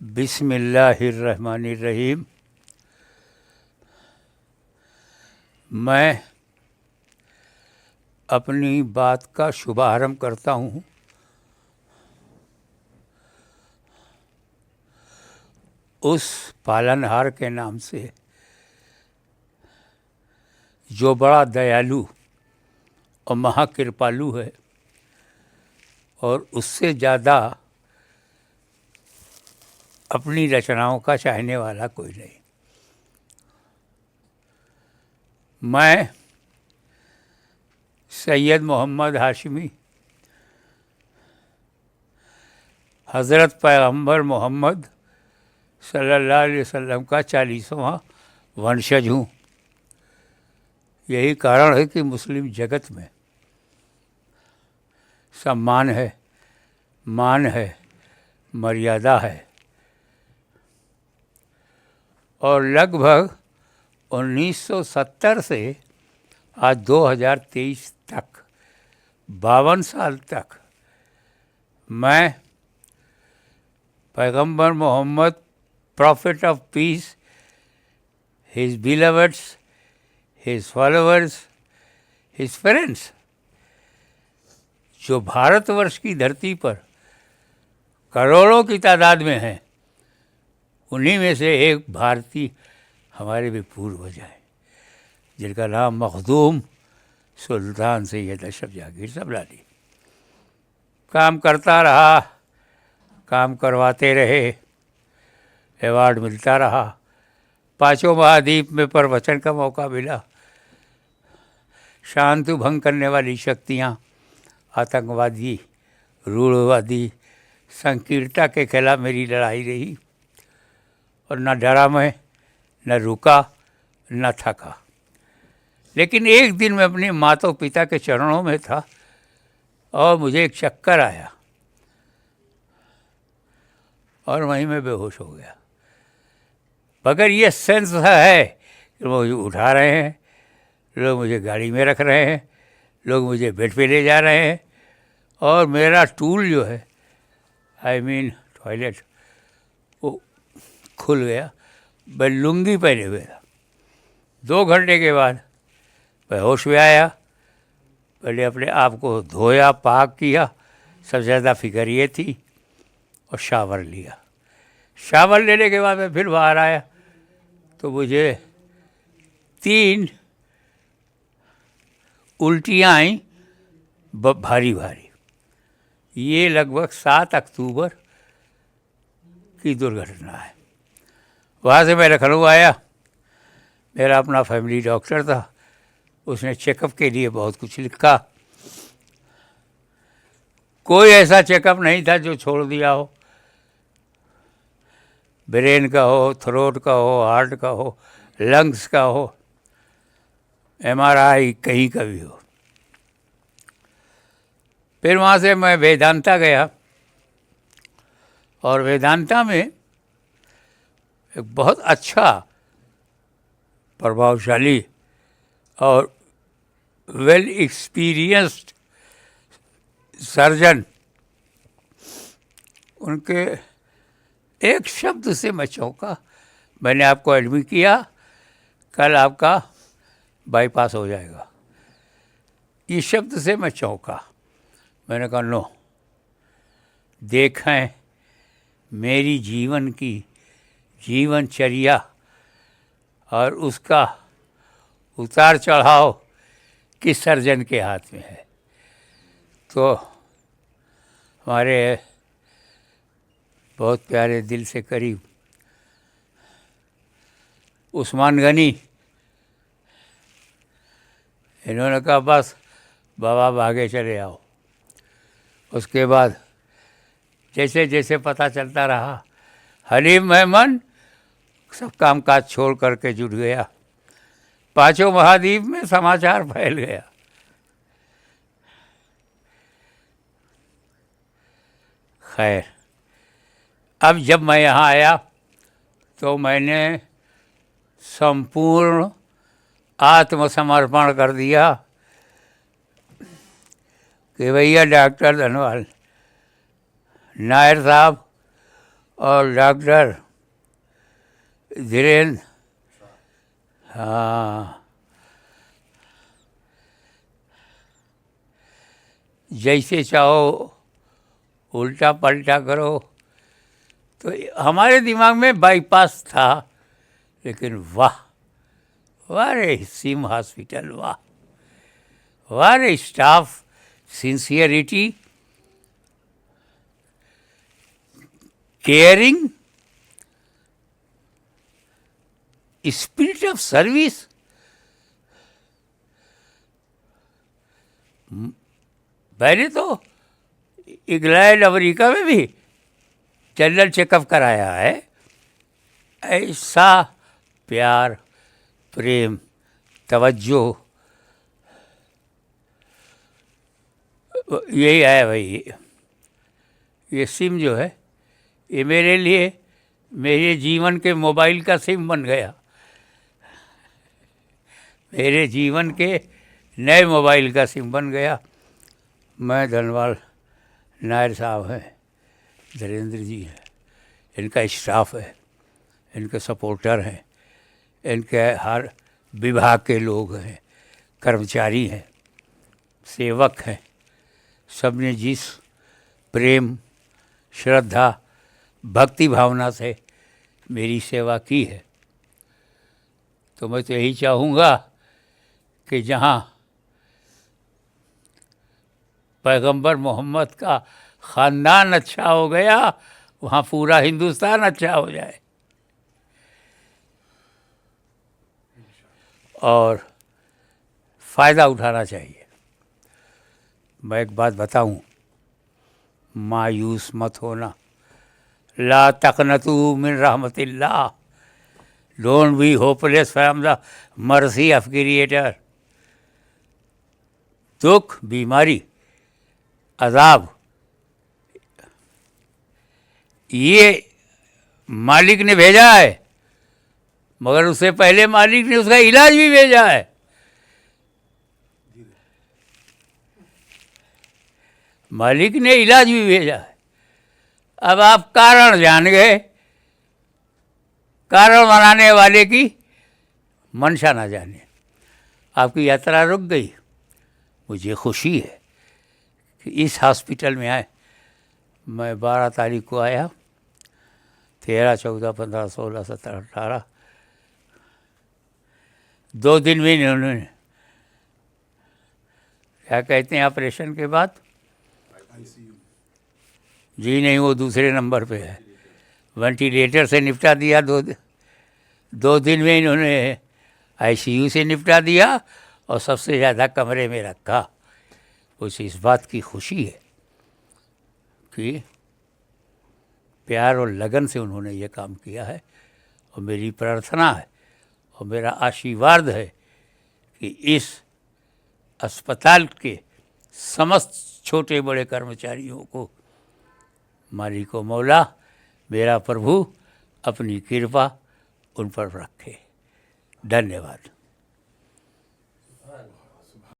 बिस्मिल्लाहिर्रहमानिर्रहीम। मैं अपनी बात का शुभारंभ करता हूँ उस पालनहार के नाम से जो बड़ा दयालु और महाकृपालु है और उससे ज़्यादा अपनी रचनाओं का चाहने वाला कोई नहीं। मैं सैयद मोहम्मद हाशमी हज़रत पैगंबर मोहम्मद सल्लल्लाहु अलैहि वसल्लम का 40वां वंशज हूँ। यही कारण है कि मुस्लिम जगत में सम्मान है, मान है, मर्यादा है और लगभग 1970 से आज 2023 तक 52 साल तक मैं पैगंबर Mohammad prophet of peace, his beloveds, his followers, his friends, जो भारतवर्ष की धरती पर करोड़ों की तादाद में हैं, उन्हीं में से एक भारतीय हमारे भी पूर्वज हैं जिनका नाम मखदूम सुल्तान सैयद अशरफ जहांगीर सबलानी। काम करता रहा, काम करवाते रहे, अवार्ड मिलता रहा, पांचों महाद्वीप में प्रवचन का मौका मिला। शांति भंग करने वाली शक्तियाँ, आतंकवादी, रूढ़वादी, संकीर्णता के खिलाफ मेरी लड़ाई रही और न डरा मैं, न रुका, न थका। लेकिन एक दिन मैं अपने माता पिता के चरणों में था और मुझे एक चक्कर आया और वहीं मैं बेहोश हो गया। मगर ये सेंस है कि वो मुझे उठा रहे हैं, लोग मुझे गाड़ी में रख रहे हैं, लोग मुझे बेड पे ले जा रहे हैं और मेरा टूल जो है टॉयलेट वो खुल गया। मैं लुंगी पहने हुए था। 2 घंटे के बाद मैं होश में आया। पहले अपने आप को धोया, पाक किया, सबसे ज़्यादा फिक्र ये थी, और शावर लिया। शावर लेने के बाद मैं फिर बाहर आया तो मुझे 3 उल्टियाँ आई, भारी भारी। ये लगभग 7 अक्टूबर की दुर्घटना है। वहाँ से मैं लखनऊ आया। मेरा अपना फैमिली डॉक्टर था, उसने चेकअप के लिए बहुत कुछ लिखा। कोई ऐसा चेकअप नहीं था जो छोड़ दिया हो, ब्रेन का हो, थ्रोट का हो, हार्ट का हो, लंग्स का हो, MRI कहीं का भी हो। फिर वहाँ से मैं वेदांता गया और वेदांता में एक बहुत अच्छा, प्रभावशाली और वेल एक्सपीरियंस्ड सर्जन, उनके एक शब्द से मैं चौंका। मैंने आपको एडमिट किया, कल आपका बाईपास हो जाएगा। इस शब्द से मैं चौंका। मैंने कहा नो, देखें मेरी जीवन की जीवनचर्या और उसका उतार चढ़ाव किस सर्जन के हाथ में है। तो हमारे बहुत प्यारे दिल से करीब उस्मान गनी, इन्होंने कहा बस बाबा भागे चले आओ। उसके बाद जैसे जैसे पता चलता रहा, हलीम मेमन सब काम काज छोड़ करके जुट गया। पांचों महाद्वीप में समाचार फैल गया। खैर, अब जब मैं यहाँ आया तो मैंने संपूर्ण आत्मसमर्पण कर दिया कि भैया डॉक्टर धनवाल नायर साहब और डॉक्टर धीरेन्द्र, हाँ, जैसे चाहो उल्टा पलटा करो। तो हमारे दिमाग में बाईपास था, लेकिन वाह वाह रे सिम हॉस्पिटल, वाह वाह रे staff, sincerity, caring, spirit of service. पहले तो इंग्लैंड अमेरिका में भी जनरल चेकअप कराया है। ऐसा प्यार, प्रेम, तवज्जो, यही है भाई। ये सिम जो है, ये मेरे लिए मेरे जीवन के मोबाइल का सिम बन गया। मेरे जीवन के नए मोबाइल का सिम बन गया। मैं धनवाल नायर साहब हैं, धीरेन्द्र जी हैं, इनका स्टाफ है, इनके सपोर्टर हैं, इनके हर विभाग के लोग हैं, कर्मचारी हैं, सेवक हैं। सब ने जिस प्रेम, श्रद्धा, भक्ति भावना से मेरी सेवा की है, तो मैं तो यही चाहूँगा कि जहाँ पैगंबर मोहम्मद का ख़ानदान अच्छा हो गया, वहाँ पूरा हिंदुस्तान अच्छा हो जाए। और फ़ायदा उठाना चाहिए। मैं एक बात बताऊं, मायूस मत होना। ला तक़नतू मिन रहमतिल्लाह, don't be hopeless from the mercy of creator. दुख, बीमारी, अजाब, ये मालिक ने भेजा है, मगर उससे पहले मालिक ने उसका इलाज भी भेजा है। मालिक ने इलाज भी भेजा है। अब आप कारण जान गए, कारण बनाने वाले की मंशा ना जाने। आपकी यात्रा रुक गई, मुझे खुशी है कि इस हॉस्पिटल में आए। मैं 12 तारीख को आया, 13, 14, 15, 16, 17, 18, 2 दिन में इन्होंने, क्या कहते हैं ऑपरेशन के बाद, जी नहीं, वो दूसरे नंबर पे है, वेंटिलेटर से निपटा दिया। 2 दिन में इन्होंने आईसीयू से निपटा दिया और सबसे ज़्यादा कमरे में रखा। कुछ इस बात की खुशी है कि प्यार और लगन से उन्होंने ये काम किया है। और मेरी प्रार्थना है और मेरा आशीर्वाद है कि इस अस्पताल के समस्त छोटे बड़े कर्मचारियों को मालिक व मौला मेरा प्रभु अपनी कृपा उन पर रखे। धन्यवाद।